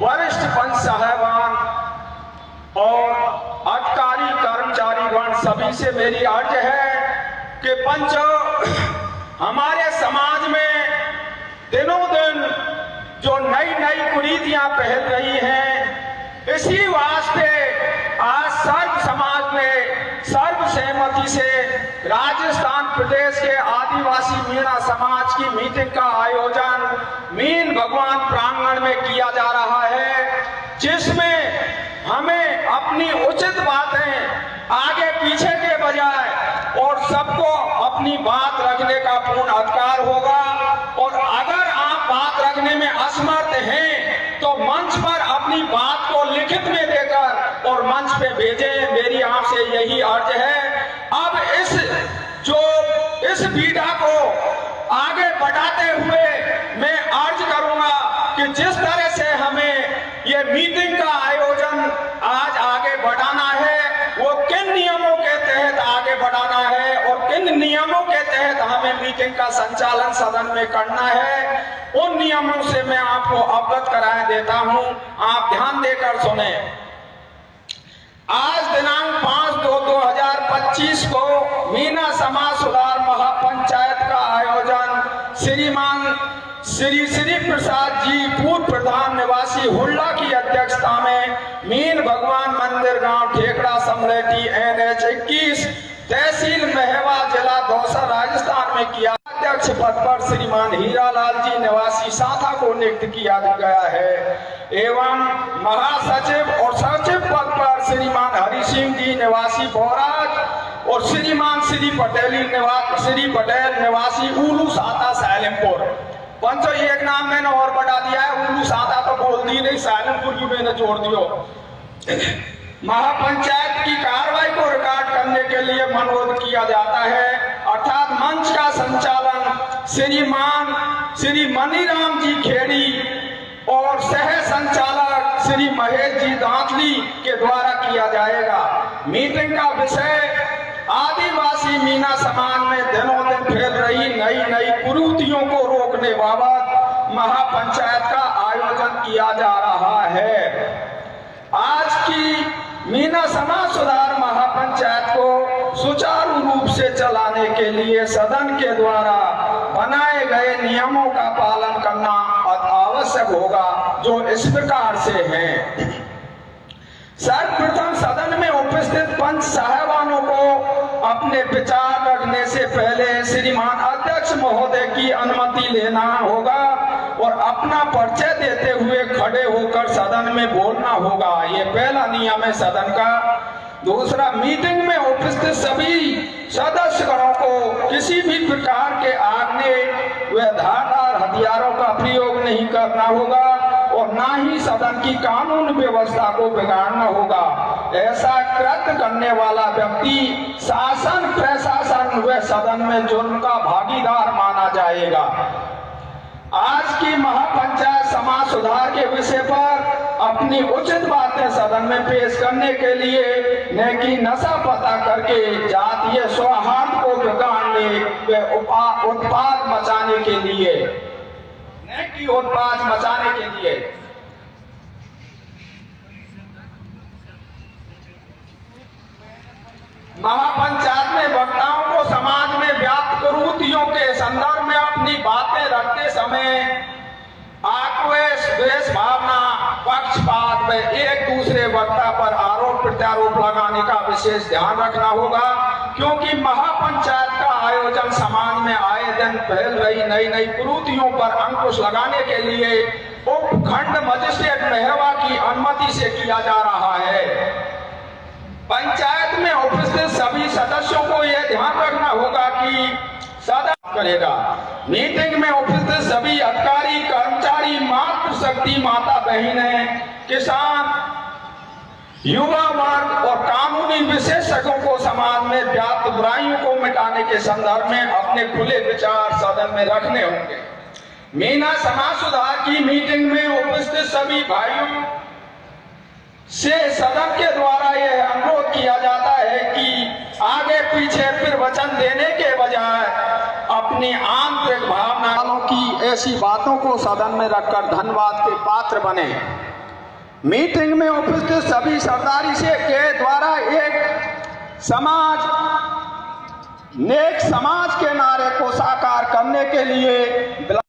वरिष्ठ पंच साहिबान और अधिकारी कर्मचारीगण सभी से मेरी अर्ज है कि पंचों, हमारे समाज में दिनों दिन जो नई नई कुरीतियां फैल रही हैं, इसी वास्ते आज सर्व समाज में सर्वसहमति से राजस्थान प्रदेश के आदिवासी मीणा समाज की मीटिंग का आयोजन मीन भगवान प्रांगण में किया जा रहा है, जिसमें हमें अपनी उचित बातें आगे पीछे के बजाय और सबको अपनी बात रखने का पूर्ण अधिकार होगा। और अगर आप बात रखने में असमर्थ हैं तो मंच पर अपनी बात को लिखित में देकर और मंच पे भेजें। मेरी आपसे यही अर्ज है। अब इस बीड़ा को आगे बढ़ाते हुए मैं अर्ज करूंगा कि जिस तरह से हमें ये मीटिंग का आयोजन आज आगे बढ़ाना है, वो किन नियमों के तहत आगे बढ़ाना है और किन नियमों के तहत हमें मीटिंग का संचालन सदन में करना है, उन नियमों से मैं आपको अवगत कराए देता हूं। आप ध्यान देकर सुने। आज दिनांक 5/2/2025 को मीना समाज सुधार महापंचायत का आयोजन श्रीमान श्री प्रसाद जी पूर्व प्रधान निवासी हुल्ला की अध्यक्षता में मीन भगवान मंदिर गांव ठेकड़ा समलेटी NH 21 तहसील महवा जिला दौसा राजस्थान में किया। अध्यक्ष पद पर श्रीमान हीरालाल जी निवासी साथा को नियुक्त किया गया है एवं महासचिव और सचिव पद पर श्रीमान हरि सिंह जी निवासी बोराज और श्रीमान श्री पटेल निवासी उलू साता सैलमपुर। पंचो एक नाम मैंने और बढ़ा दिया है, उलू साता तो बोल दी नहीं, सैलमपुर की मैंने जोड़ दियो। महापंचायत की कार्रवाई को रिकॉर्ड करने के लिए अनुरोध किया जाता है, अर्थात मंच का संचालन श्री मनीराम जी खेड़ी और सह संचालक श्री महेश जी दांतली के द्वारा किया जाएगा। मीटिंग का विषय आदिवासी मीना समाज में दिनों दिन फैल रही नई नई कुरीतियों को रोकने बाबत महापंचायत का आयोजन किया जा रहा है। आज की मीना समाज सुधार महापंचायत को सुचारू रूप से चलाने के लिए सदन के द्वारा बनाए गए नियमों का पालन करना आवश्यक होगा, जो इस प्रकार से हैं। सर्वप्रथम सदन में उपस्थित पंच साहिबानों को अपने विचार रखने से पहले श्रीमान अध्यक्ष महोदय की अनुमति लेना होगा और अपना परिचय देते हुए खड़े होकर सदन में बोलना होगा। ये पहला नियम है सदन का। दूसरा, मीटिंग में उपस्थित सभी सदस्यगणों को किसी भी प्रकार के आग्ने व धारदार हथियारों का प्रयोग नहीं करना होगा और ना ही सदन की कानून व्यवस्था को बिगाड़ना होगा। ऐसा कृत्य करने वाला व्यक्ति शासन, प्रशासन व सदन में जुर्म का भागीदार माना जाएगा। आज की महापंचायत समाज सुधार के विषय पर अपनी उचित बातें सदन में पेश करने के लिए न कि नशा पता करके जातीय सौहार्द को बिगाड़ने व उत्पाद मचाने के लिए महापंचायत में वक्ताओं को समाज में व्याप्त कुरीतियों के संदर्भ में अपनी बातें रखते समय आक्रोश, द्वेष भावना, पक्षपात व एक दूसरे वक्ता पर आरोप प्रत्यारोप लगाने का विशेष ध्यान रखना होगा, क्योंकि महापंचायत का आयोजन समाज में आए दिन फैल रही नई नई कुरीतियों पर अंकुश लगाने के लिए उपखंड मजिस्ट्रेट महवा की अनुमति से किया जा रहा है। पंचायत में उपस्थित सभी सदस्यों को यह ध्यान रखना होगा कि सदन करेगा। मीटिंग में उपस्थित सभी अधिकारी, कर्मचारी, मातृशक्ति, माता बहनें, किसान, युवा वर्ग और कानूनी विशेषज्ञों को समाज में व्याप्त बुराइयों को मिटाने के संदर्भ में अपने खुले विचार सदन में रखने होंगे। मीना समाज सुधार की मीटिंग में उपस्थित सभी भाइयों से सदन के द्वारा यह अनुरोध किया जाता है कि आगे पीछे फिर वचन देने के बजाय अपनी आंतरिक भावनाओं की ऐसी बातों को सदन में रखकर धन्यवाद के पात्र बने। मीटिंग में उपस्थित सभी सरदारी से के द्वारा एक समाज, नेक समाज के नारे को साकार करने के लिए